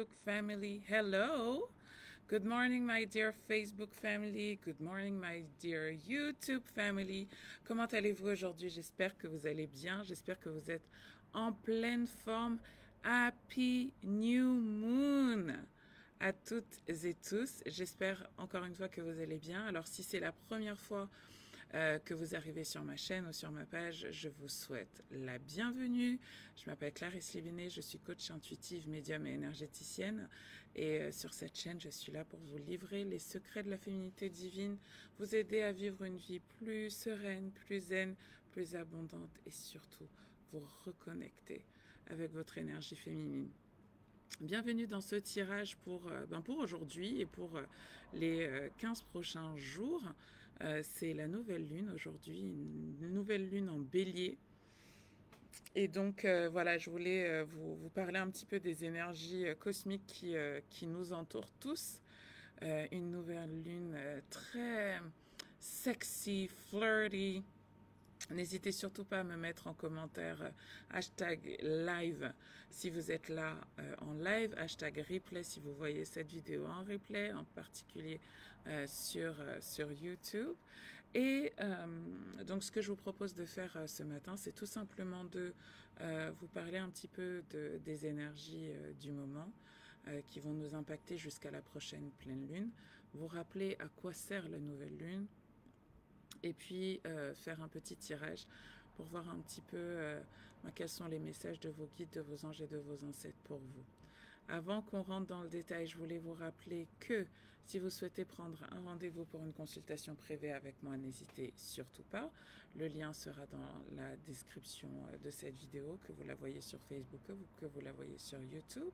family. Hello. Good morning, my dear Facebook family. Good morning, my dear YouTube family. Comment allez-vous aujourd'hui? J'espère que vous allez bien. J'espère que vous êtes en pleine forme. Happy New Moon à toutes et tous. J'espère encore une fois que vous allez bien. Alors, si c'est la première fois que vous arrivez sur ma chaîne ou sur ma page, je vous souhaite la bienvenue. Je m'appelle Clarisse Libinet, je suis coach intuitive, médium et énergéticienne. Et sur cette chaîne, je suis là pour vous livrer les secrets de la féminité divine, vous aider à vivre une vie plus sereine, plus zen, plus abondante et surtout vous reconnecter avec votre énergie féminine. Bienvenue dans ce tirage pour aujourd'hui et pour les 15 prochains jours. C'est la nouvelle lune aujourd'hui, une nouvelle lune en bélier. Et donc voilà, je voulais vous parler un petit peu des énergies cosmiques qui nous entourent tous. Une nouvelle lune très sexy, flirty. N'hésitez surtout pas à me mettre en commentaire hashtag live si vous êtes là en live, hashtag replay si vous voyez cette vidéo en replay, en particulier sur YouTube. Et donc ce que je vous propose de faire ce matin, c'est tout simplement de vous parler un petit peu des énergies du moment qui vont nous impacter jusqu'à la prochaine pleine lune, vous rappeler à quoi sert la nouvelle lune, et puis faire un petit tirage pour voir un petit peu quels sont les messages de vos guides, de vos anges et de vos ancêtres pour vous. Avant qu'on rentre dans le détail, je voulais vous rappeler que si vous souhaitez prendre un rendez-vous pour une consultation privée avec moi, n'hésitez surtout pas. Le lien sera dans la description de cette vidéo, que vous la voyez sur Facebook, que vous la voyez sur YouTube.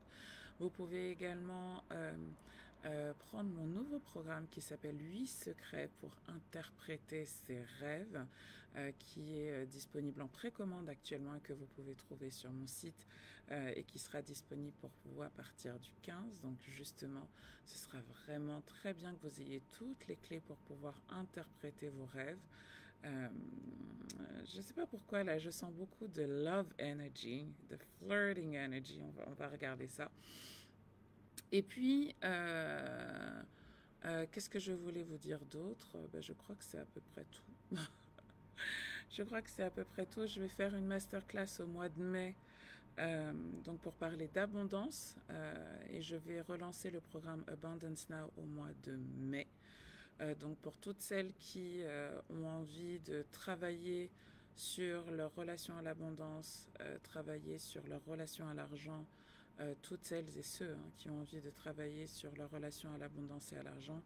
Vous pouvez également prendre mon nouveau programme qui s'appelle 8 secrets pour interpréter ses rêves, qui est disponible en précommande actuellement et que vous pouvez trouver sur mon site et qui sera disponible pour vous à partir du 15. Donc justement, ce sera vraiment très bien que vous ayez toutes les clés pour pouvoir interpréter vos rêves. Je ne sais pas pourquoi là, je sens beaucoup de love energy, de flirting energy. On va regarder ça. Et puis, qu'est-ce que je voulais vous dire d'autre? Je crois que c'est à peu près tout. Je crois que c'est à peu près tout. Je vais faire une masterclass au mois de mai, donc pour parler d'abondance, et je vais relancer le programme Abundance Now au mois de mai. Donc pour toutes celles qui ont envie de travailler sur leur relation à l'abondance, travailler sur leur relation à l'argent, toutes celles et ceux qui ont envie de travailler sur leur relation à l'abondance et à l'argent,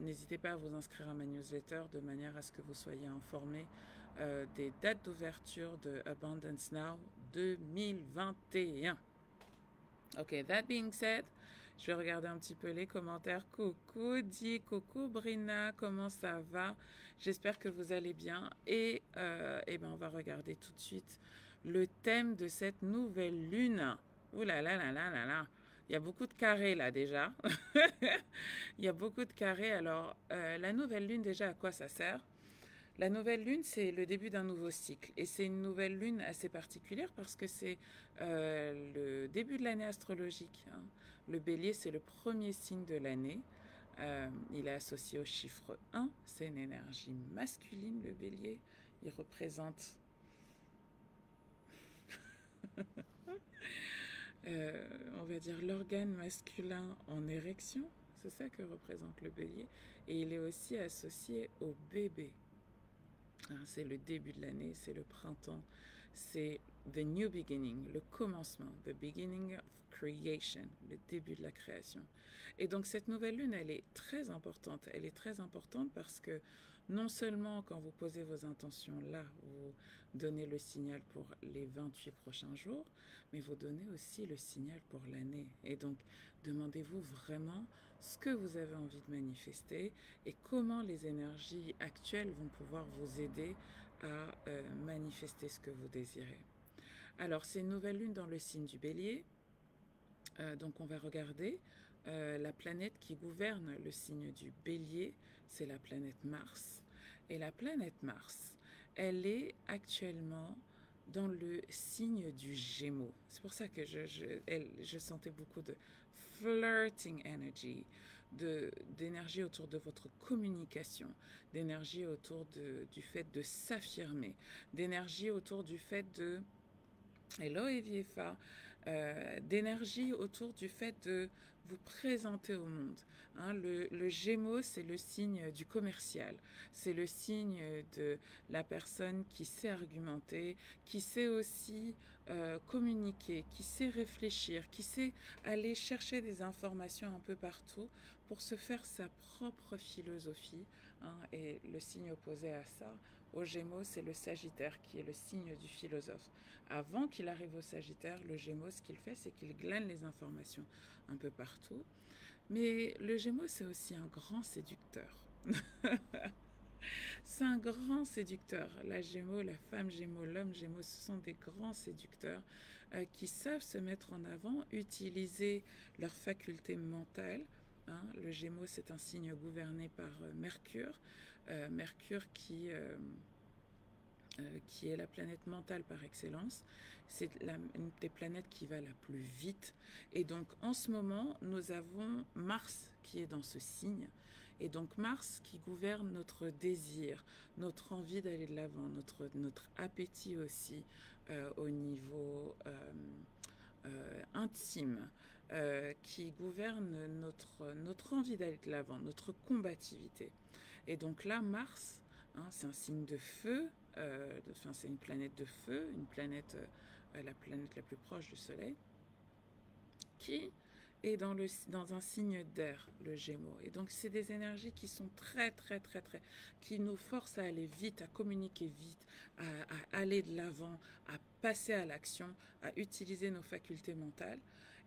n'hésitez pas à vous inscrire à ma newsletter de manière à ce que vous soyez informés des dates d'ouverture de Abundance Now 2021. Ok, that being said, je vais regarder un petit peu les commentaires. Coucou Di, coucou Brina, comment ça va? J'espère que vous allez bien. Et on va regarder tout de suite le thème de cette nouvelle lune. Ouh là là là là là là. Il y a beaucoup de carrés là déjà. Il y a beaucoup de carrés. Alors, la nouvelle lune déjà, à quoi ça sert? La nouvelle lune, c'est le début d'un nouveau cycle. Et c'est une nouvelle lune assez particulière parce que c'est le début de l'année astrologique. Le bélier, c'est le premier signe de l'année. Il est associé au chiffre 1. C'est une énergie masculine, le bélier. Il représente on va dire l'organe masculin en érection. C'est ça que représente le bélier. Et il est aussi associé au bébé. C'est le début de l'année, c'est le printemps, c'est the new beginning, le commencement, the beginning of creation, le début de la création. Et donc cette nouvelle lune, elle est très importante. Elle est très importante parce que non seulement quand vous posez vos intentions là, vous donnez le signal pour les 28 prochains jours, mais vous donnez aussi le signal pour l'année. Et donc demandez-vous vraiment ce que vous avez envie de manifester et comment les énergies actuelles vont pouvoir vous aider à manifester ce que vous désirez. Alors, c'est une nouvelle lune dans le signe du bélier. Donc, on va regarder la planète qui gouverne le signe du bélier, c'est la planète Mars. Et la planète Mars, elle est actuellement dans le signe du Gémeaux. C'est pour ça que je sentais beaucoup de flirting energy, d'énergie autour de votre communication, d'énergie autour du fait de s'affirmer, d'énergie autour du fait de Hello Eviefa, d'énergie autour du fait de vous présenter au monde. Hein, le Gémeaux, c'est le signe du commercial, c'est le signe de la personne qui sait argumenter, qui sait aussi communiquer, qui sait réfléchir, qui sait aller chercher des informations un peu partout pour se faire sa propre philosophie. Hein, et le signe opposé à ça, au Gémeaux, c'est le Sagittaire qui est le signe du philosophe. Avant qu'il arrive au Sagittaire, le Gémeaux, ce qu'il fait, c'est qu'il glane les informations un peu partout. Mais le Gémeaux, c'est aussi un grand séducteur. C'est un grand séducteur. La Gémeaux, la femme Gémeaux, l'homme Gémeaux, ce sont des grands séducteurs qui savent se mettre en avant, utiliser leurs facultés mentales. Hein. Le Gémeaux, c'est un signe gouverné par Mercure. Mercure qui est la planète mentale par excellence. C'est une des planètes qui va la plus vite. Et donc, en ce moment, nous avons Mars qui est dans ce signe. Et donc, Mars qui gouverne notre désir, notre envie d'aller de l'avant, notre appétit aussi au niveau intime, qui gouverne notre envie d'aller de l'avant, notre combativité. Et donc là, Mars, hein, c'est un signe de feu, c'est une planète de feu, une planète, la planète la plus proche du Soleil, qui est dans un signe d'air, le Gémeaux. Et donc, c'est des énergies qui sont qui nous forcent à aller vite, à communiquer vite, à aller de l'avant, à passer à l'action, à utiliser nos facultés mentales.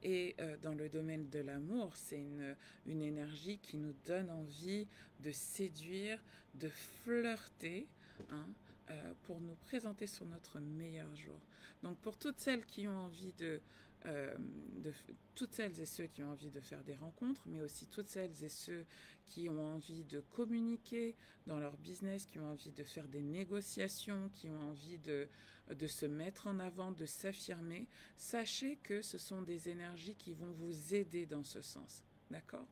Et dans le domaine de l'amour, c'est une énergie qui nous donne envie de séduire, de flirter, hein, pour nous présenter sur notre meilleur jour. Donc pour toutes celles qui ont envie toutes celles et ceux qui ont envie de faire des rencontres, mais aussi toutes celles et ceux qui ont envie de communiquer dans leur business, qui ont envie de faire des négociations, qui ont envie de se mettre en avant, de s'affirmer, sachez que ce sont des énergies qui vont vous aider dans ce sens. D'accord ?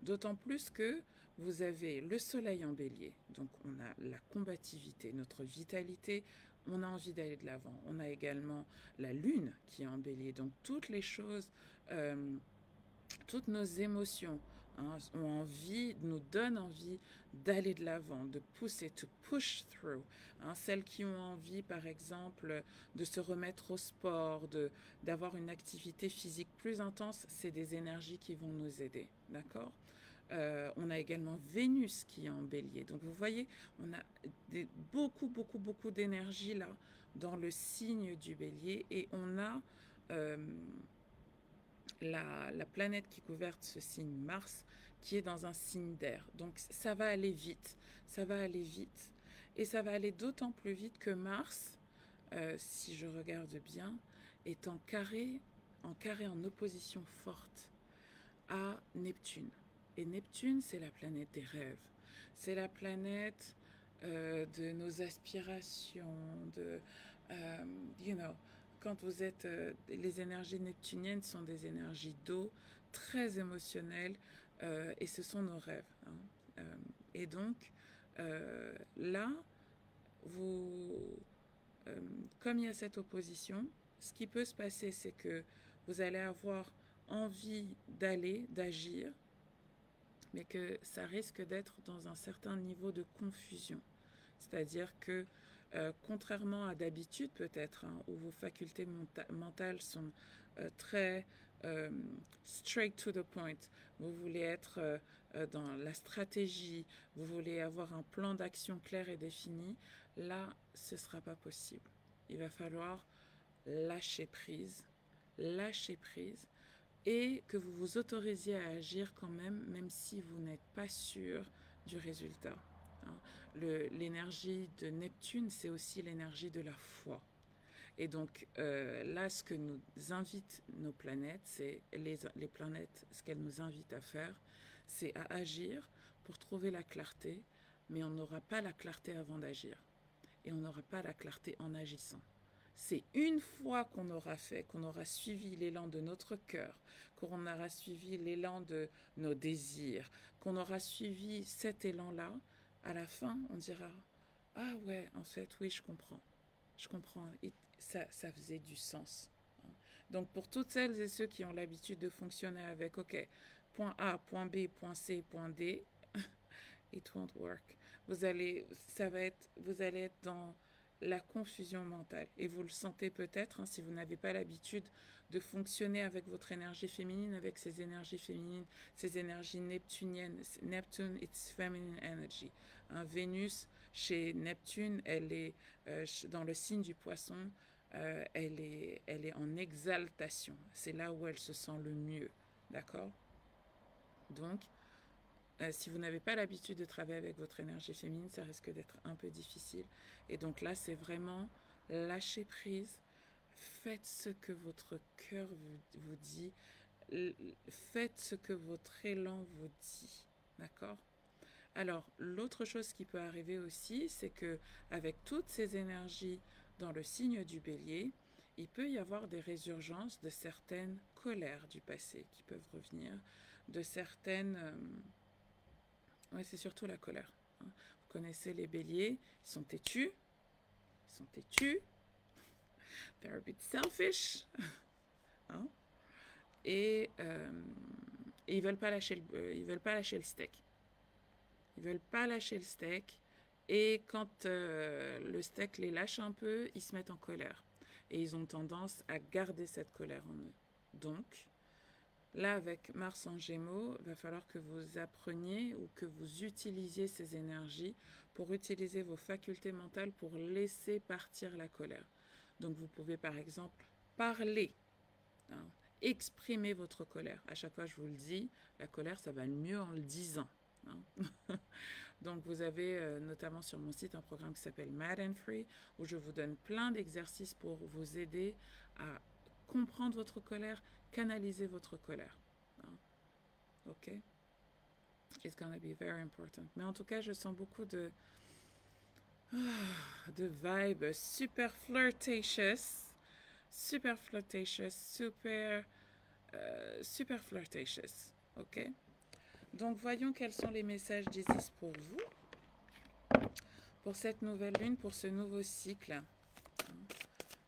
D'autant plus que vous avez le soleil en bélier, donc on a la combativité, notre vitalité, on a envie d'aller de l'avant. On a également la lune qui est en bélier, donc toutes les choses, toutes nos émotions hein, nous donnent envie d'aller de l'avant, de pousser, to push through. Hein, celles qui ont envie, par exemple, de se remettre au sport, d'avoir une activité physique plus intense, c'est des énergies qui vont nous aider, d'accord ? On a également Vénus qui est en bélier. Donc vous voyez, on a beaucoup d'énergie là dans le signe du bélier et on a la planète qui gouverne ce signe Mars qui est dans un signe d'air. Donc ça va aller vite, ça va aller vite. Et ça va aller d'autant plus vite que Mars, si je regarde bien, est en carré en opposition forte à Neptune. Et Neptune, c'est la planète des rêves. C'est la planète de nos aspirations, quand vous êtes... les énergies neptuniennes sont des énergies d'eau, très émotionnelles, et ce sont nos rêves. Hein. Et donc, là, comme il y a cette opposition, ce qui peut se passer, c'est que vous allez avoir envie d'agir, mais que ça risque d'être dans un certain niveau de confusion. C'est-à-dire que, contrairement à d'habitude peut-être, hein, où vos facultés mentales sont très straight to the point, vous voulez être dans la stratégie, vous voulez avoir un plan d'action clair et défini, là, ce ne sera pas possible. Il va falloir lâcher prise, et que vous vous autorisiez à agir quand même si vous n'êtes pas sûr du résultat. Hein. L'énergie de Neptune, c'est aussi l'énergie de la foi. Et donc là, ce que nous invitent nos planètes, c'est les planètes, ce qu'elles nous invitent à faire, c'est à agir pour trouver la clarté, mais on n'aura pas la clarté avant d'agir. Et on n'aura pas la clarté en agissant. c'est une fois qu'on aura fait, qu'on aura suivi l'élan de notre cœur, qu'on aura suivi l'élan de nos désirs, qu'on aura suivi cet élan-là, à la fin, on dira, ah ouais, en fait, oui, je comprends, et ça faisait du sens. Donc pour toutes celles et ceux qui ont l'habitude de fonctionner avec, ok, point A, point B, point C, point D, it won't work. Vous allez être dans la confusion mentale. Et vous le sentez peut-être, hein, si vous n'avez pas l'habitude de fonctionner avec votre énergie féminine, avec ces énergies féminines, ces énergies neptuniennes. Neptune, it's feminine energy. Hein, Vénus, chez Neptune, elle est dans le signe du poisson, elle est en exaltation. C'est là où elle se sent le mieux. D'accord? Donc, si vous n'avez pas l'habitude de travailler avec votre énergie féminine, ça risque d'être un peu difficile. Et donc là, c'est vraiment lâcher prise. Faites ce que votre cœur vous dit. Faites ce que votre élan vous dit. D'accord? Alors, l'autre chose qui peut arriver aussi, c'est que avec toutes ces énergies dans le signe du Bélier, il peut y avoir des résurgences de certaines colères du passé qui peuvent revenir, de certaines... ouais, c'est surtout la colère. Hein. Vous connaissez les béliers, ils sont têtus. Ils sont têtus. They're a bit selfish. Hein. Et ils veulent pas lâcher ils veulent pas lâcher le steak. Ils veulent pas lâcher le steak. Et quand le steak les lâche un peu, ils se mettent en colère. Et ils ont tendance à garder cette colère en eux. Donc, là, avec Mars en Gémeaux, il va falloir que vous appreniez ou que vous utilisiez ces énergies pour utiliser vos facultés mentales pour laisser partir la colère. Donc, vous pouvez, par exemple, parler, hein, exprimer votre colère. À chaque fois, je vous le dis, la colère, ça va mieux en le disant. Hein. Donc, vous avez notamment sur mon site un programme qui s'appelle Mad and Free, où je vous donne plein d'exercices pour vous aider à comprendre votre colère, canaliser votre colère. Ok? It's gonna be very important. Mais en tout cas, je sens beaucoup de vibes super flirtatious, super flirtatious. Ok? Donc, voyons quels sont les messages d'Isis pour vous, pour cette nouvelle lune, pour ce nouveau cycle.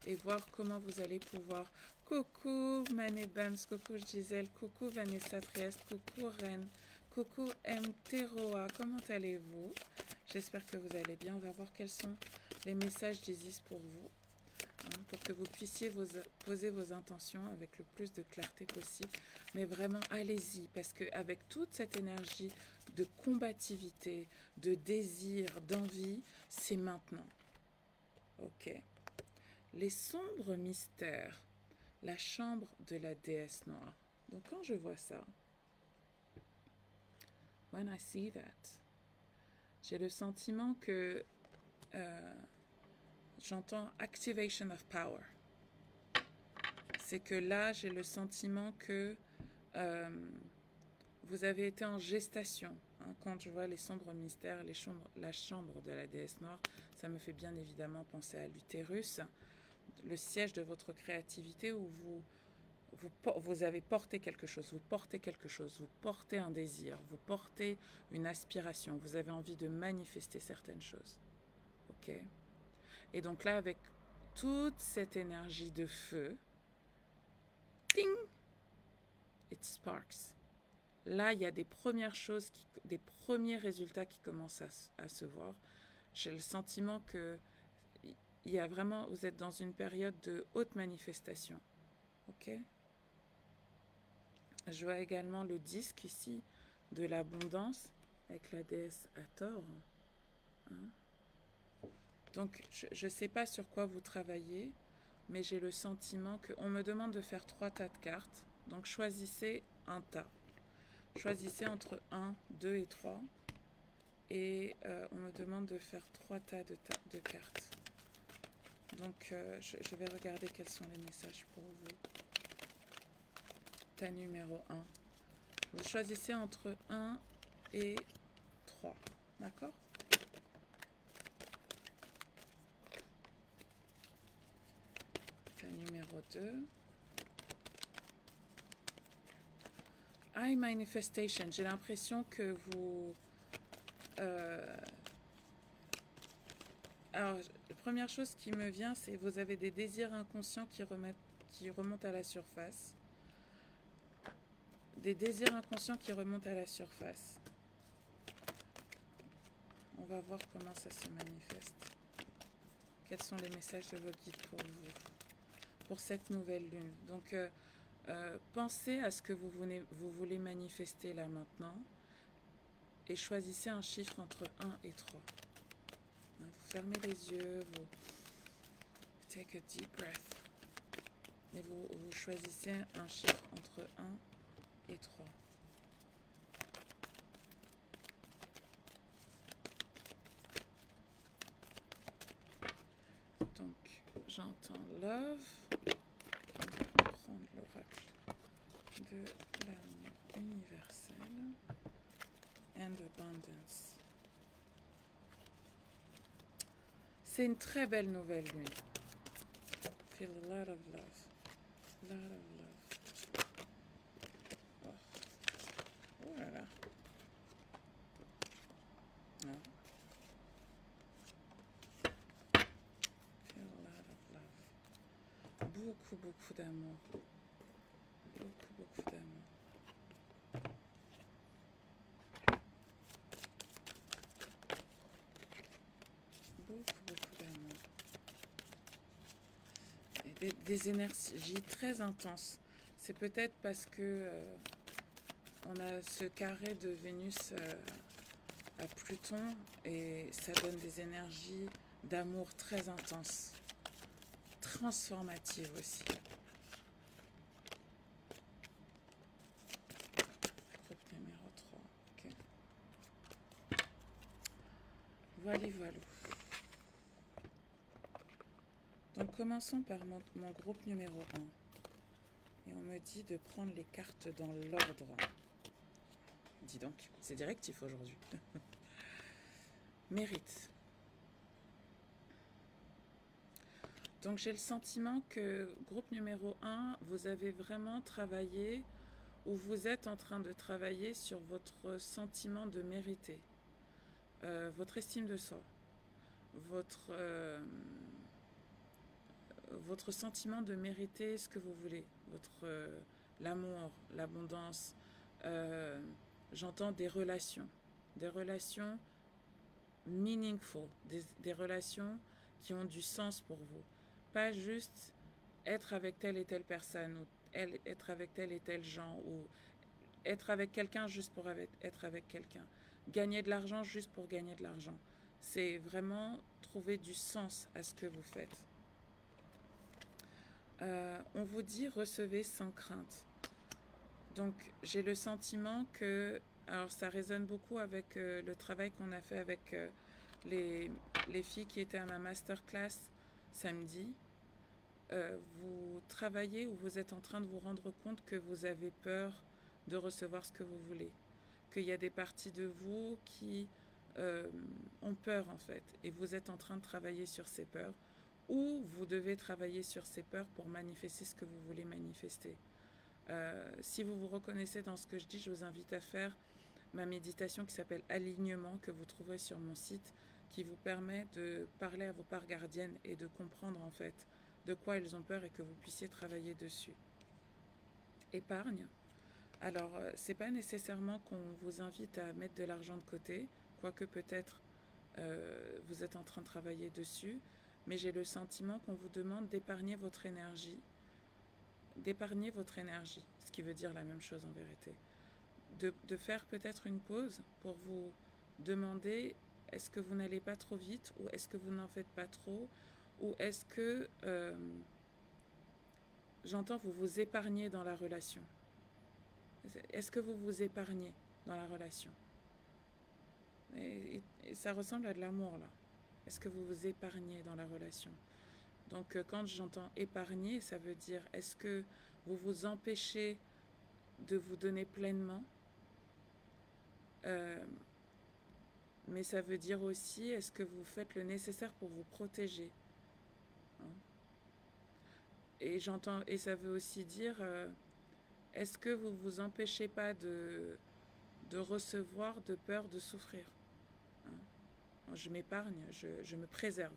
Et voir comment vous allez pouvoir... Coucou Mané Bams, coucou Gisèle, coucou Vanessa Trieste, coucou Rennes, coucou M. Teroa, comment allez-vous? J'espère que vous allez bien. On va voir quels sont les messages d'Isis pour vous, hein, pour que vous puissiez poser vos intentions avec le plus de clarté possible. Mais vraiment, allez-y, parce qu'avec toute cette énergie de combativité, de désir, d'envie, c'est maintenant. Ok. Les sombres mystères, la chambre de la déesse noire. Donc quand je vois ça, when I see that, j'ai le sentiment que j'entends activation of power. C'est que là, j'ai le sentiment que vous avez été en gestation. Hein, quand je vois les sombres mystères, la chambre de la déesse noire, ça me fait bien évidemment penser à l'utérus, le siège de votre créativité où vous avez porté quelque chose, vous portez un désir, vous portez une aspiration, vous avez envie de manifester certaines choses. Ok? Et donc là, avec toute cette énergie de feu, ting, it sparks. Là, il y a des premières choses, des premiers résultats qui commencent à se voir. J'ai le sentiment que il y a vraiment, vous êtes dans une période de haute manifestation. Ok? Je vois également le disque ici de l'abondance avec la déesse Hathor. Hein? Donc, je ne sais pas sur quoi vous travaillez, mais j'ai le sentiment qu'on me demande de faire 3 tas de cartes. Donc, choisissez un tas. Choisissez entre 1, 2 et 3. Et on me demande de faire 3 tas de cartes. Donc, je vais regarder quels sont les messages pour vous. Tas numéro 1. Vous choisissez entre 1 et 3. D'accord? numéro 2. High Manifestation. J'ai l'impression que vous... alors, la première chose qui me vient, c'est que vous avez des désirs inconscients qui remontent à la surface. Des désirs inconscients qui remontent à la surface. On va voir comment ça se manifeste. Quels sont les messages de votre guide pour vous, pour cette nouvelle lune. Donc, pensez à ce que vous voulez manifester là maintenant et choisissez un chiffre entre 1 et 3. Vous fermez les yeux, vous take a deep breath et vous choisissez un chiffre entre 1 et 3. Donc, j'entends love. On va prendre l'oracle de l'amour universel and abundance. C'est une très belle nouvelle lune. Feel a lot of love. Lot of love. Oh, oh là là. Non. Feel a lot of love. Beaucoup, beaucoup d'amour. Beaucoup, beaucoup d'amour. Beaucoup, beaucoup d'amour. Des énergies très intenses. C'est peut-être parce que on a ce carré de Vénus à Pluton et ça donne des énergies d'amour très intenses, transformatives aussi. Groupe numéro 3. Ok. Voilà, voilà. Donc commençons par mon groupe numéro 1. Et on me dit de prendre les cartes dans l'ordre. Dis donc, c'est directif aujourd'hui. Mérite. Donc j'ai le sentiment que groupe numéro 1, vous avez vraiment travaillé ou vous êtes en train de travailler sur votre sentiment de mériter, votre estime de soi, votre sentiment de mériter ce que vous voulez, l'amour, l'abondance, j'entends des relations meaningful, des relations qui ont du sens pour vous. Pas juste être avec telle et telle personne, ou être avec tel et tel gens, ou être avec quelqu'un juste pour être avec quelqu'un. Gagner de l'argent juste pour gagner de l'argent. C'est vraiment trouver du sens à ce que vous faites. On vous dit recevez sans crainte. Donc j'ai le sentiment que, alors ça résonne beaucoup avec le travail qu'on a fait avec les filles qui étaient à ma masterclass samedi. Vous travaillez ou vous êtes en train de vous rendre compte que vous avez peur de recevoir ce que vous voulez. Qu'il y a des parties de vous qui ont peur en fait. Et vous êtes en train de travailler sur ces peurs. Ou vous devez travailler sur ces peurs pour manifester ce que vous voulez manifester. Si vous vous reconnaissez dans ce que je dis, je vous invite à faire ma méditation qui s'appelle Alignement, que vous trouverez sur mon site, qui vous permet de parler à vos parts gardiennes et de comprendre en fait de quoi elles ont peur et que vous puissiez travailler dessus. Épargne. Alors, c'est pas nécessairement qu'on vous invite à mettre de l'argent de côté, quoique peut-être vous êtes en train de travailler dessus, mais j'ai le sentiment qu'on vous demande d'épargner votre énergie, ce qui veut dire la même chose en vérité. De faire peut-être une pause pour vous demander est-ce que vous n'allez pas trop vite ou est-ce que vous n'en faites pas trop ou est-ce que, j'entends, vous vous épargnez dans la relation. Est-ce que vous vous épargnez dans la relation et ça ressemble à de l'amour là. Est-ce que vous vous épargnez dans la relation? Donc quand j'entends épargner, ça veut dire est-ce que vous vous empêchez de vous donner pleinement, mais ça veut dire aussi est-ce que vous faites le nécessaire pour vous protéger, hein? Et j'entends, et ça veut aussi dire, est-ce que vous vous empêchez pas de recevoir de peur de souffrir, hein? Je m'épargne, je me préserve.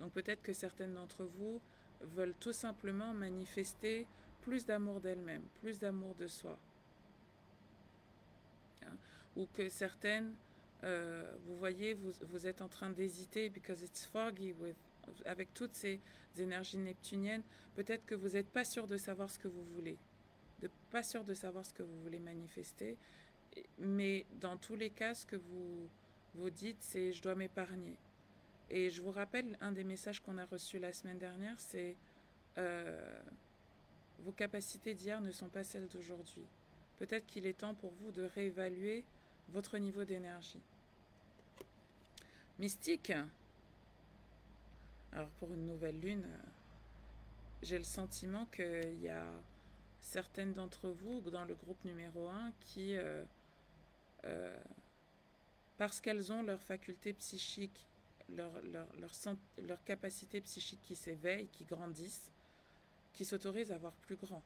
Donc peut-être que certaines d'entre vous veulent tout simplement manifester plus d'amour d'elles-mêmes, plus d'amour de soi, hein? Ou que certaines, vous voyez, vous êtes en train d'hésiter because it's foggy avec toutes ces énergies neptuniennes. Peut-être que vous n'êtes pas sûr de savoir ce que vous voulez, pas sûr de savoir ce que vous voulez manifester. Mais dans tous les cas, ce que vous dites, c'est je dois m'épargner. Et je vous rappelle, un des messages qu'on a reçus la semaine dernière, c'est euh, vos capacités d'hier ne sont pas celles d'aujourd'hui. Peut-être qu'il est temps pour vous de réévaluer votre niveau d'énergie. Mystique. Alors pour une nouvelle lune, j'ai le sentiment qu'il y a certaines d'entre vous dans le groupe numéro 1 qui, parce qu'elles ont leur faculté psychique, leur capacité psychique qui s'éveille, qui grandissent, qui s'autorisent à voir plus grand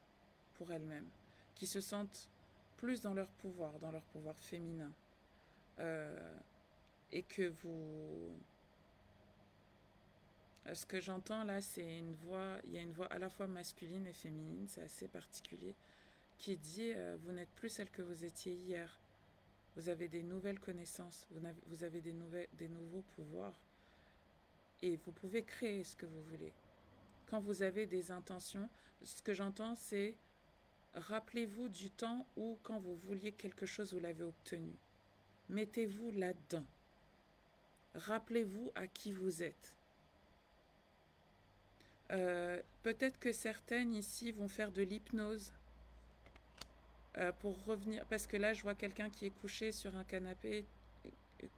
pour elles-mêmes, qui se sentent plus dans leur pouvoir féminin. Et que vous... Ce que j'entends là, c'est une voix, il y a une voix à la fois masculine et féminine, c'est assez particulier, qui dit vous n'êtes plus celle que vous étiez hier. Vous avez des nouvelles connaissances, vous avez des nouveaux pouvoirs et vous pouvez créer ce que vous voulez. Quand vous avez des intentions, ce que j'entends, c'est rappelez-vous du temps où, quand vous vouliez quelque chose, vous l'avez obtenu. Mettez-vous là-dedans. Rappelez-vous à qui vous êtes. Peut-être que certaines ici vont faire de l'hypnose pour revenir, parce que là je vois quelqu'un qui est couché sur un canapé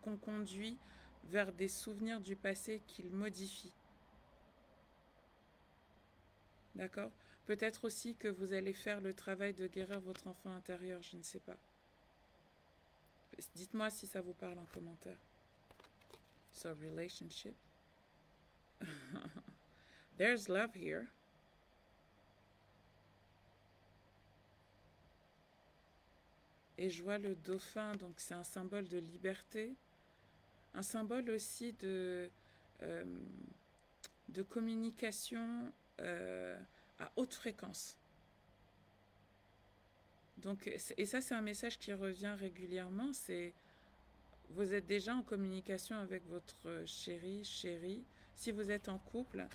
qu'on conduit vers des souvenirs du passé qu'il modifie. D'accord? Peut-être aussi que vous allez faire le travail de guérir votre enfant intérieur, je ne sais pas. Dites-moi si ça vous parle en commentaire. So, relationship. There's love here. Et je vois le dauphin, donc c'est un symbole de liberté, un symbole aussi de communication à haute fréquence. Donc, et ça, c'est un message qui revient régulièrement, c'est vous êtes déjà en communication avec votre chéri. Si vous êtes en couple,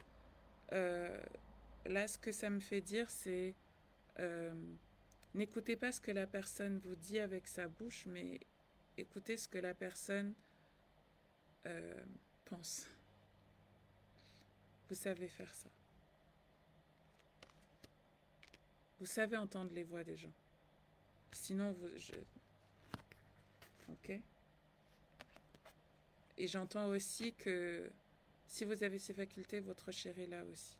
là, ce que ça me fait dire, c'est n'écoutez pas ce que la personne vous dit avec sa bouche, mais écoutez ce que la personne pense. Vous savez faire ça. Vous savez entendre les voix des gens. Sinon, ok? Et j'entends aussi que si vous avez ces facultés, votre chéri là aussi.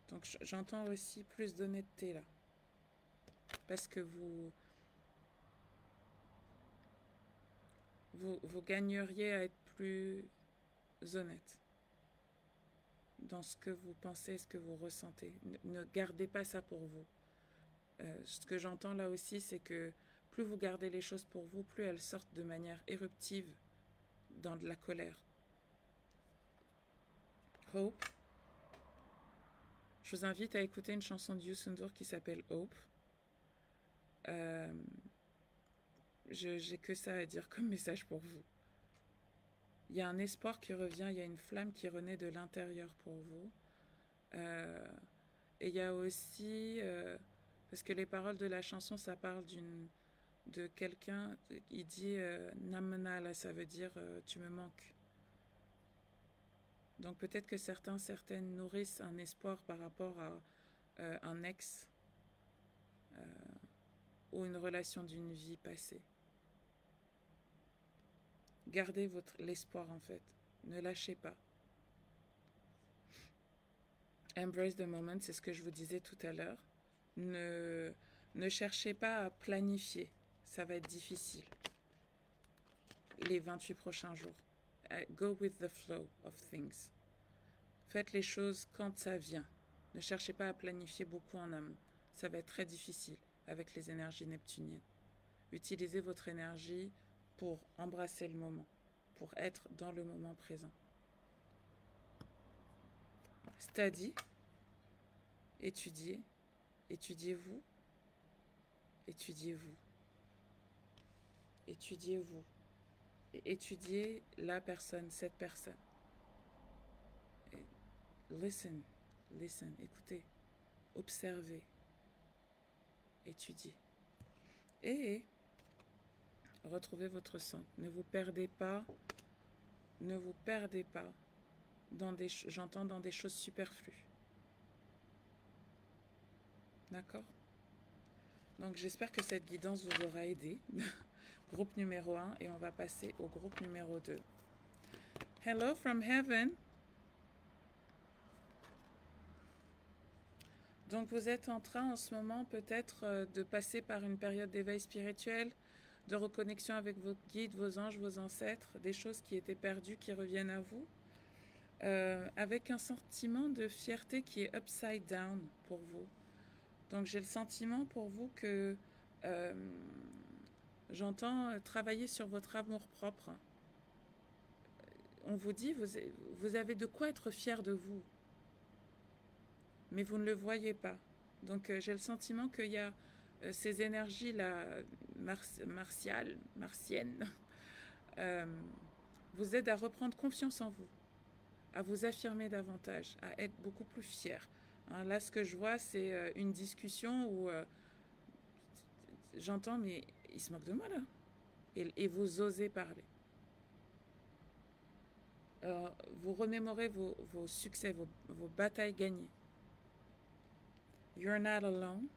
Donc j'entends aussi plus d'honnêteté là. Parce que vous gagneriez à être plus honnête dans ce que vous pensez, ce que vous ressentez. Ne gardez pas ça pour vous. Ce que j'entends là aussi, c'est que plus vous gardez les choses pour vous, plus elles sortent de manière éruptive dans de la colère. Hope. Je vous invite à écouter une chanson de Youssou N'Dour qui s'appelle Hope. J'ai que ça à dire comme message pour vous. Il y a un espoir qui revient, il y a une flamme qui renaît de l'intérieur pour vous. Et il y a aussi, parce que les paroles de la chanson, ça parle de quelqu'un, il dit Namnala, ça veut dire tu me manques. Donc peut-être que certaines nourrissent un espoir par rapport à un ex ou une relation d'une vie passée. Gardez l'espoir en fait. Ne lâchez pas. Embrace the moment, c'est ce que je vous disais tout à l'heure. Ne cherchez pas à planifier. Ça va être difficile. Les 28 prochains jours. Go with the flow of things. Faites les choses quand ça vient. Ne cherchez pas à planifier beaucoup en amont. Ça va être très difficile avec les énergies neptuniennes. Utilisez votre énergie pour embrasser le moment, pour être dans le moment présent. Study, étudiez, étudiez-vous, étudiez-vous, étudiez-vous, et étudiez la personne, cette personne. Et listen, listen, écoutez, observez, étudiez. Et retrouvez votre centre. Ne vous perdez pas dans des, j'entends, dans des choses superflues. D'accord? Donc j'espère que cette guidance vous aura aidé. Groupe numéro 1 et on va passer au groupe numéro 2. Hello from heaven. Donc vous êtes en train en ce moment peut-être de passer par une période d'éveil spirituel, de reconnexion avec vos guides, vos anges, vos ancêtres, des choses qui étaient perdues, qui reviennent à vous, avec un sentiment de fierté qui est upside down pour vous. Donc j'ai le sentiment pour vous que j'entends travailler sur votre amour-propre. On vous dit, vous avez de quoi être fier de vous, mais vous ne le voyez pas. Donc j'ai le sentiment qu'il y a ces énergies-là martiennes, vous aident à reprendre confiance en vous, à vous affirmer davantage, à être beaucoup plus fier. Hein, là, ce que je vois, c'est une discussion où j'entends, mais il se moque de moi là. Et vous osez parler. Vous remémorez vos succès, vos batailles gagnées. You're not alone.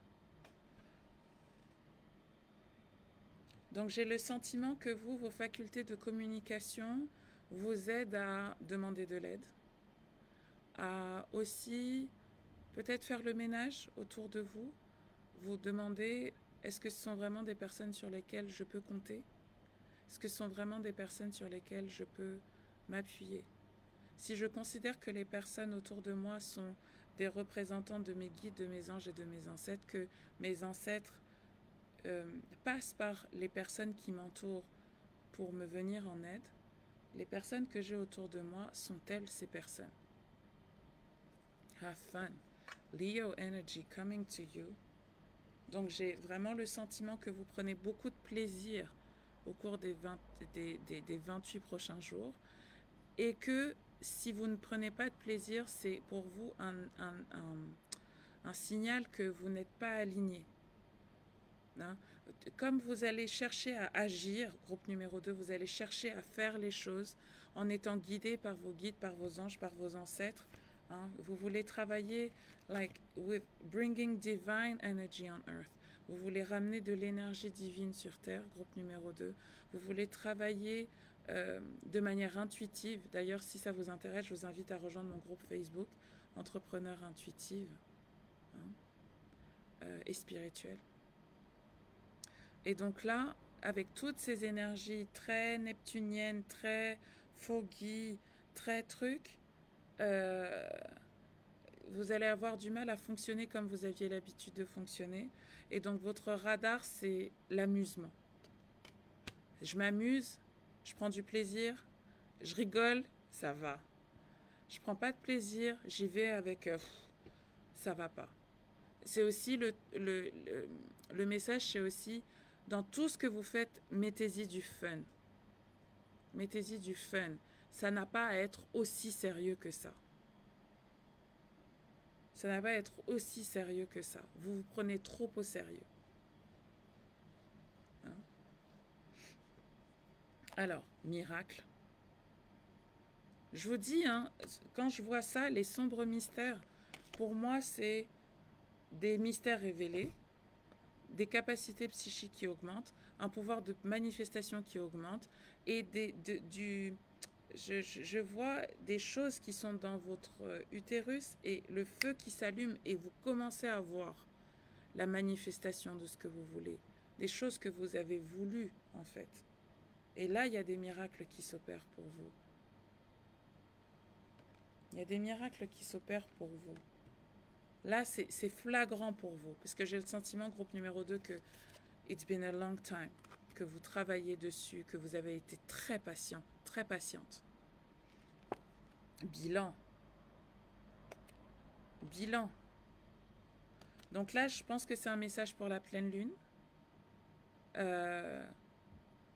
Donc j'ai le sentiment que vous, vos facultés de communication vous aident à demander de l'aide, à aussi peut-être faire le ménage autour de vous, vous demander est-ce que ce sont vraiment des personnes sur lesquelles je peux compter? Est-ce que ce sont vraiment des personnes sur lesquelles je peux m'appuyer? Si je considère que les personnes autour de moi sont des représentants de mes guides, de mes anges et de mes ancêtres, que mes ancêtres passent par les personnes qui m'entourent pour me venir en aide, les personnes que j'ai autour de moi sont-elles ces personnes? Have fun. Leo energy coming to you. Donc j'ai vraiment le sentiment que vous prenez beaucoup de plaisir au cours des 28 prochains jours et que si vous ne prenez pas de plaisir, c'est pour vous un signal que vous n'êtes pas aligné. Hein? Comme vous allez chercher à agir, groupe numéro 2, vous allez chercher à faire les choses en étant guidé par vos guides, par vos anges, par vos ancêtres. Hein? Vous voulez travailler like with bringing divine energy on earth. Vous voulez ramener de l'énergie divine sur Terre, groupe numéro 2. Vous voulez travailler de manière intuitive. D'ailleurs, si ça vous intéresse, je vous invite à rejoindre mon groupe Facebook, Entrepreneurs Intuitives, hein, et spirituelles. Et donc là, avec toutes ces énergies très neptuniennes, très foggy, très trucs, vous allez avoir du mal à fonctionner comme vous aviez l'habitude de fonctionner. Et donc votre radar, c'est l'amusement. Je m'amuse, je prends du plaisir, je rigole, ça va. Je prends pas de plaisir, j'y vais avec ça va pas. C'est aussi le message, c'est aussi dans tout ce que vous faites, mettez-y du fun. Mettez-y du fun. Ça n'a pas à être aussi sérieux que ça. Ça n'a pas à être aussi sérieux que ça. Vous vous prenez trop au sérieux. Hein? Alors, miracle. Je vous dis, hein, quand je vois ça, les sombres mystères, pour moi, c'est des mystères révélés, des capacités psychiques qui augmentent, un pouvoir de manifestation qui augmente, et je vois des choses qui sont dans votre utérus et le feu qui s'allume et vous commencez à voir la manifestation de ce que vous voulez, des choses que vous avez voulu en fait. Et là, il y a des miracles qui s'opèrent pour vous. Il y a des miracles qui s'opèrent pour vous. Là, c'est flagrant pour vous, parce que j'ai le sentiment, groupe numéro 2, que it's been a long time, que vous travaillez dessus, que vous avez été très patient, très patiente. Bilan. Bilan. Donc là, je pense que c'est un message pour la pleine lune.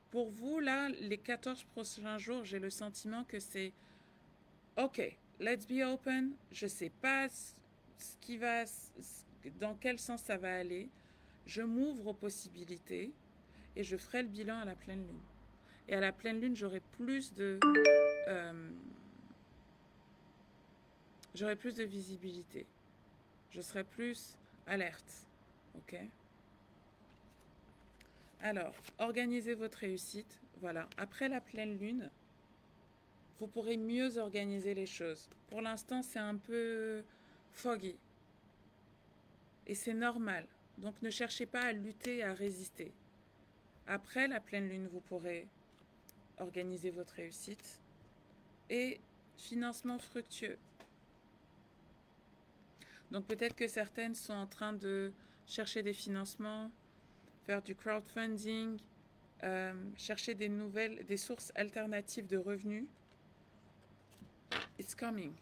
Pour vous, là, les 14 prochains jours, j'ai le sentiment que c'est OK, let's be open. Je ne sais pas dans quel sens ça va aller. Je m'ouvre aux possibilités et je ferai le bilan à la pleine lune. Et à la pleine lune, j'aurai plus de visibilité. Je serai plus alerte. OK? Alors, organisez votre réussite. Voilà. Après la pleine lune, vous pourrez mieux organiser les choses. Pour l'instant, c'est un peu foggy. Et c'est normal. Donc, ne cherchez pas à lutter et à résister. Après la pleine lune, vous pourrez organiser votre réussite. Et financement fructueux. Donc, peut-être que certaines sont en train de chercher des financements, faire du crowdfunding, chercher des sources alternatives de revenus. It's coming.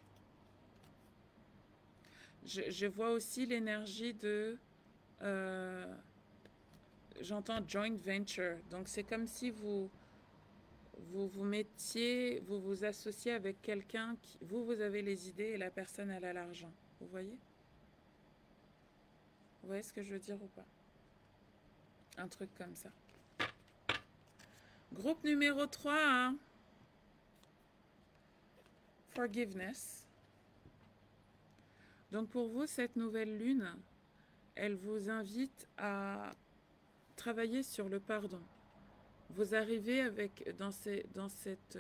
Je vois aussi l'énergie de... j'entends joint venture. Donc, c'est comme si vous vous associez avec quelqu'un qui... Vous avez les idées et la personne, elle a l'argent. Vous voyez? Vous voyez ce que je veux dire ou pas? Un truc comme ça. Groupe numéro 3, hein? Forgiveness. Donc pour vous, cette nouvelle lune, elle vous invite à travailler sur le pardon. Vous arrivez dans cette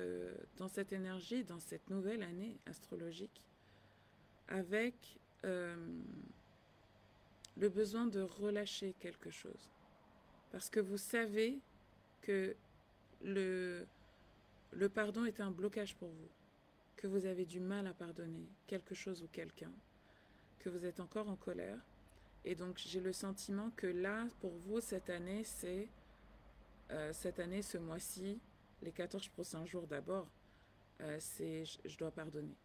énergie, dans cette nouvelle année astrologique, avec le besoin de relâcher quelque chose. Parce que vous savez que le pardon est un blocage pour vous, que vous avez du mal à pardonner quelque chose ou quelqu'un, que vous êtes encore en colère. Et donc j'ai le sentiment que là, pour vous, cette année, ce mois-ci, les 14 prochains jours d'abord, je dois pardonner.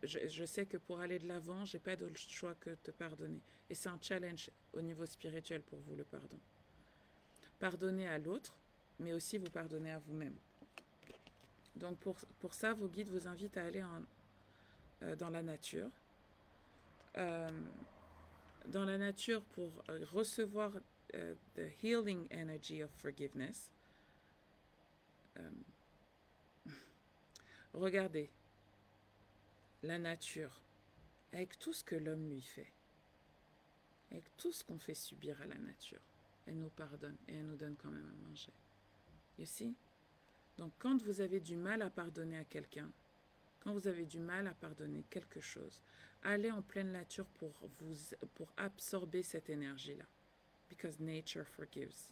Je sais que pour aller de l'avant, j'ai pas d'autre choix que de pardonner. Et c'est un challenge au niveau spirituel pour vous, le pardon. Pardonner à l'autre, mais aussi vous pardonner à vous-même. Donc pour ça, vos guides vous invitent à aller dans la nature. Dans la nature pour recevoir the healing energy of forgiveness. Regardez la nature, avec tout ce que l'homme lui fait, avec tout ce qu'on fait subir à la nature, elle nous pardonne et elle nous donne quand même à manger. You see? Donc quand vous avez du mal à pardonner à quelqu'un, quand vous avez du mal à pardonner quelque chose, allez en pleine nature pour absorber cette énergie-là. Because nature forgives.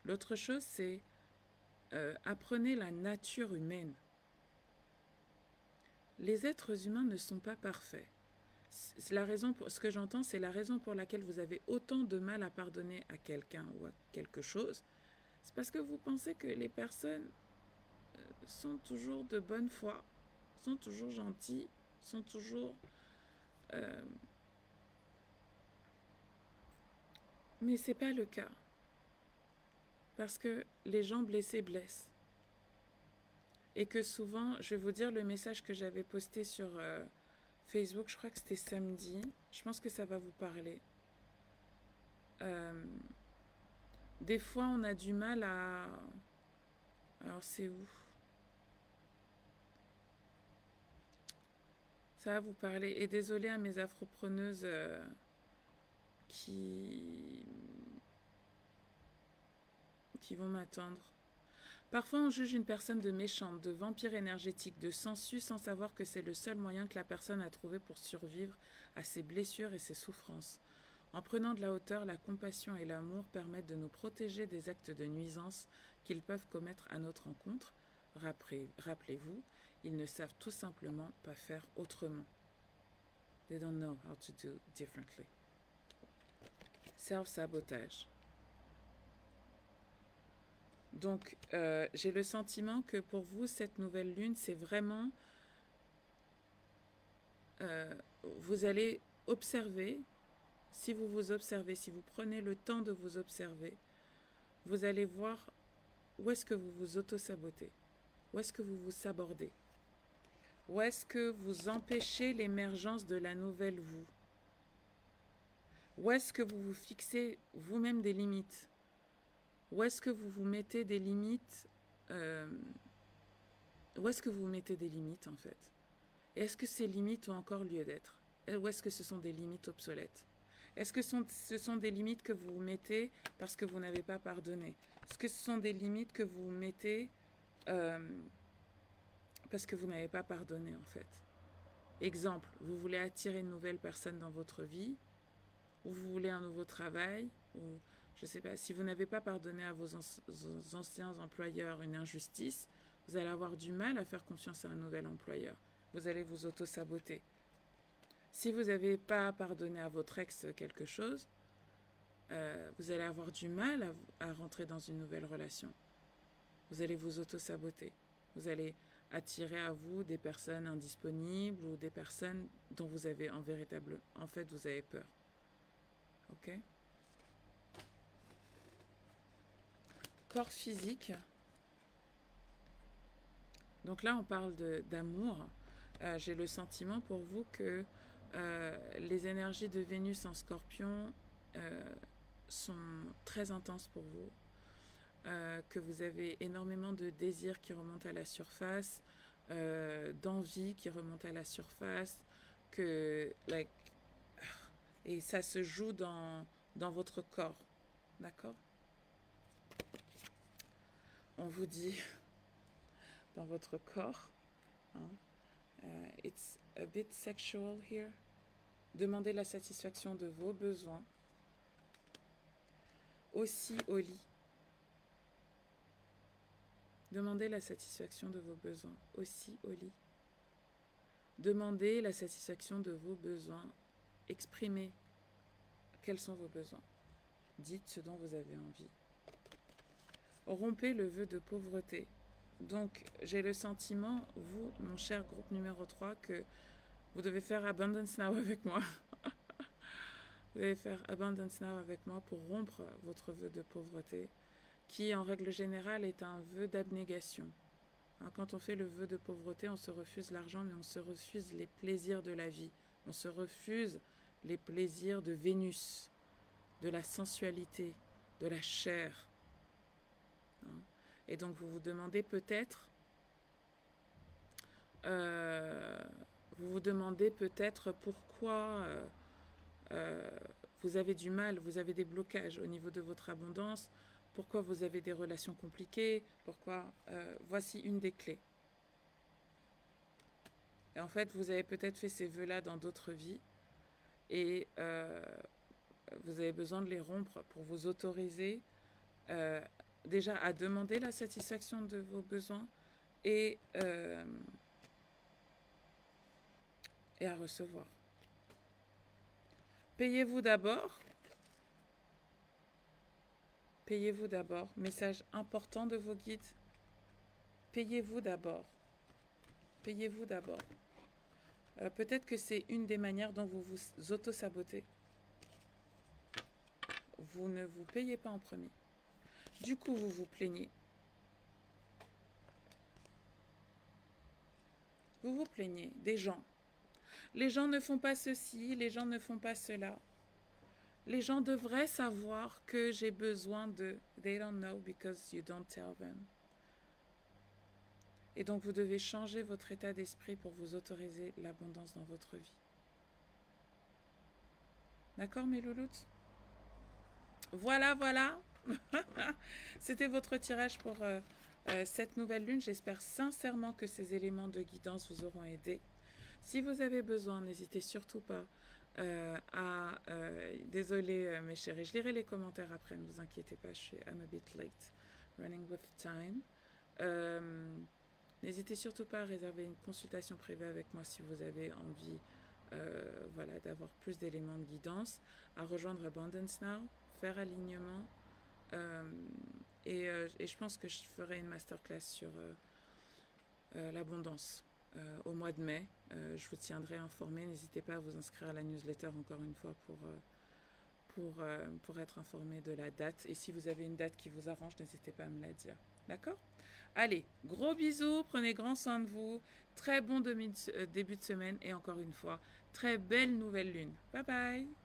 L'autre chose, c'est apprenez la nature humaine. Les êtres humains ne sont pas parfaits. Ce que j'entends, c'est la raison pour laquelle vous avez autant de mal à pardonner à quelqu'un ou à quelque chose. C'est parce que vous pensez que les personnes sont toujours de bonne foi, sont toujours gentils, sont toujours... Mais ce n'est pas le cas. Parce que les gens blessés blessent. Et que souvent, je vais vous dire le message que j'avais posté sur Facebook, je crois que c'était samedi. Je pense que ça va vous parler. Des fois, on a du mal à... Alors, c'est où? Ça va vous parler. Et désolé à mes afropreneuses qui vont m'attendre. Parfois, on juge une personne de méchante, de vampire énergétique, de sensu sans savoir que c'est le seul moyen que la personne a trouvé pour survivre à ses blessures et ses souffrances. En prenant de la hauteur, la compassion et l'amour permettent de nous protéger des actes de nuisance qu'ils peuvent commettre à notre encontre. Rappelez-vous, ils ne savent tout simplement pas faire autrement. They don't know how to do differently. Self-sabotage. Donc, j'ai le sentiment que pour vous, cette nouvelle lune, c'est vraiment... vous allez observer, si vous vous observez, si vous prenez le temps de vous observer, vous allez voir où est-ce que vous vous auto-sabotez, où est-ce que vous vous sabordez, où est-ce que vous empêchez l'émergence de la nouvelle vous, où est-ce que vous vous fixez vous-même des limites, où est-ce que vous vous mettez des limites, où est-ce que vous mettez des limites en fait. Est-ce que ces limites ont encore lieu d'être? Ou est-ce que ce sont des limites obsolètes? Est-ce que ce sont des limites que vous mettez parce que vous n'avez pas pardonné? Est-ce que ce sont des limites que vous mettez parce que vous n'avez pas pardonné en fait? Exemple, vous voulez attirer une nouvelle personne dans votre vie, ou vous voulez un nouveau travail, ou je ne sais pas, si vous n'avez pas pardonné à vos anciens employeurs une injustice, vous allez avoir du mal à faire confiance à un nouvel employeur. Vous allez vous auto-saboter. Si vous n'avez pas pardonné à votre ex quelque chose, vous allez avoir du mal à rentrer dans une nouvelle relation. Vous allez vous auto-saboter. Vous allez attirer à vous des personnes indisponibles ou des personnes dont vous avez en fait, vous avez peur. Ok? Corps physique. Donc là, on parle d'amour. J'ai le sentiment pour vous que les énergies de Vénus en Scorpion sont très intenses pour vous, que vous avez énormément de désirs qui remontent à la surface, d'envie qui remontent à la surface, et ça se joue dans votre corps, d'accord? On vous dit dans votre corps, hein, it's a bit sexual here. Demandez la satisfaction de vos besoins, aussi au lit. Demandez la satisfaction de vos besoins, aussi au lit. Demandez la satisfaction de vos besoins. Exprimez quels sont vos besoins. Dites ce dont vous avez envie. Rompez le vœu de pauvreté. Donc, j'ai le sentiment, vous, mon cher groupe numéro 3, que vous devez faire Abundance Now avec moi. Vous devez faire Abundance Now avec moi pour rompre votre vœu de pauvreté, qui, en règle générale, est un vœu d'abnégation. Quand on fait le vœu de pauvreté, on se refuse l'argent, mais on se refuse les plaisirs de la vie. On se refuse les plaisirs de Vénus, de la sensualité, de la chair. Et donc, vous vous demandez peut-être... pourquoi vous avez du mal, vous avez des blocages au niveau de votre abondance, pourquoi vous avez des relations compliquées, pourquoi... voici une des clés. Et en fait, vous avez peut-être fait ces vœux-là dans d'autres vies et vous avez besoin de les rompre pour vous autoriser déjà à demander la satisfaction de vos besoins et à recevoir. Payez-vous d'abord. Payez-vous d'abord. Message important de vos guides. Payez-vous d'abord. Payez-vous d'abord. Peut-être que c'est une des manières dont vous vous auto-sabotez. Vous ne vous payez pas en premier. Du coup, vous vous plaignez. Vous vous plaignez des gens. Les gens ne font pas ceci, les gens ne font pas cela. Les gens devraient savoir que j'ai besoin de... They don't know because you don't tell them. Et donc, vous devez changer votre état d'esprit pour vous autoriser l'abondance dans votre vie. D'accord, mes louloutes? Voilà, voilà. C'était votre tirage pour cette nouvelle lune. J'espère sincèrement que ces éléments de guidance vous auront aidé. Si vous avez besoin, n'hésitez surtout pas désolée mes chéris, je lirai les commentaires après, ne vous inquiétez pas, I'm a bit late, running with time. N'hésitez surtout pas à réserver une consultation privée avec moi si vous avez envie voilà, d'avoir plus d'éléments de guidance, à rejoindre Abundance Now, faire alignement. Euh, et je pense que je ferai une masterclass sur l'abondance au mois de mai. Je vous tiendrai informé. N'hésitez pas à vous inscrire à la newsletter encore une fois pour être informé de la date. Et si vous avez une date qui vous arrange, n'hésitez pas à me la dire. D'accord? Allez, gros bisous, prenez grand soin de vous. Très bon début de semaine et encore une fois, très belle nouvelle lune. Bye bye!